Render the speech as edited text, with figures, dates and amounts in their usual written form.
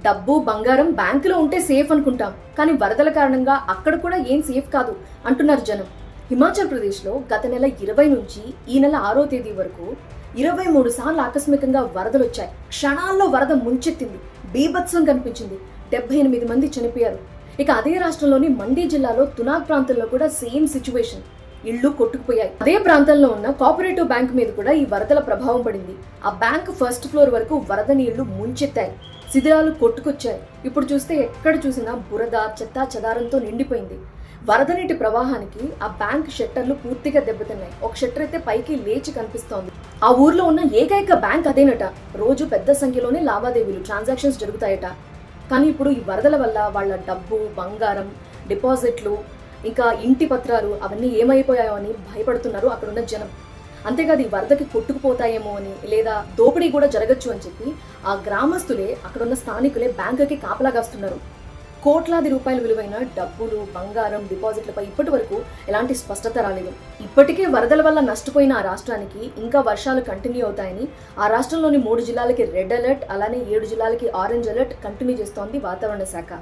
డబ్బు బంగారం బ్యాంకులో ఉంటే సేఫ్ అనుకుంటాం, కానీ వరదల కారణంగా అక్కడ కూడా ఏం సేఫ్ కాదు అంటున్నారు జనం. హిమాచల్ ప్రదేశ్లో గత నెల 20 నుంచి ఈ నెల 6వ తేదీ వరకు 23 సార్లు ఆకస్మికంగా వరదలు వచ్చాయి. క్షణాల్లో వరద ముంచెత్తింది, బీభత్సం కనిపించింది, 78 మంది చనిపోయారు. ఇక అదే రాష్ట్రంలోని మండీ జిల్లాలో తునాగ్ ప్రాంతంలో కూడా సేమ్ సిచ్యువేషన్, ఇళ్లు కొట్టుకుపోయాయి. అదే ప్రాంతంలో ఉన్న కోఆపరేటివ్ బ్యాంక్ మీద కూడా ఈ వరదల ప్రభావం పడింది. ఆ బ్యాంక్ ఫస్ట్ ఫ్లోర్ వరకు వరద నీళ్లు ముంచెత్తాయి, శిథిలాలు కొట్టుకొచ్చాయి. ఇప్పుడు చూస్తే ఎక్కడ చూసినా బురద చెత్తా చెదారంతో నిండిపోయింది. వరద నీటి ప్రవాహానికి ఆ బ్యాంక్ షట్టర్లు పూర్తిగా దెబ్బతిన్నాయి. ఒక షట్టర్ అయితే పైకి లేచి కనిపిస్తోంది. ఆ ఊర్లో ఉన్న ఏకైక బ్యాంక్ అదేనట. రోజు పెద్ద సంఖ్యలోనే లావాదేవీలు, ట్రాన్సాక్షన్స్ జరుగుతాయట. కానీ ఇప్పుడు ఈ వరదల వల్ల వాళ్ళ డబ్బు, బంగారం, డిపాజిట్లు, ఇంకా ఇంటి పత్రాలు అవన్నీ ఏమైపోయాయో అని భయపడుతున్నారు అక్కడున్న జనం. అంతేకాదు ఈ వరదకి కొట్టుకుపోతాయేమో అని, లేదా దోపిడీ కూడా జరగచ్చు అని చెప్పి ఆ గ్రామస్తులే, అక్కడున్న స్థానికులే బ్యాంకుకి కాపలాగాస్తున్నారు. కోట్లాది రూపాయల విలువైన డబ్బులు, బంగారం, డిపాజిట్లపై ఇప్పటి వరకు ఎలాంటి స్పష్టత రాలేదు. ఇప్పటికే వరదల వల్ల నష్టపోయిన ఆ రాష్ట్రానికి ఇంకా వర్షాలు కంటిన్యూ అవుతాయని ఆ రాష్ట్రంలోని 3 జిల్లాలకి రెడ్ అలర్ట్, అలానే 7 జిల్లాలకి ఆరెంజ్ అలర్ట్ కంటిన్యూ చేస్తోంది వాతావరణ శాఖ.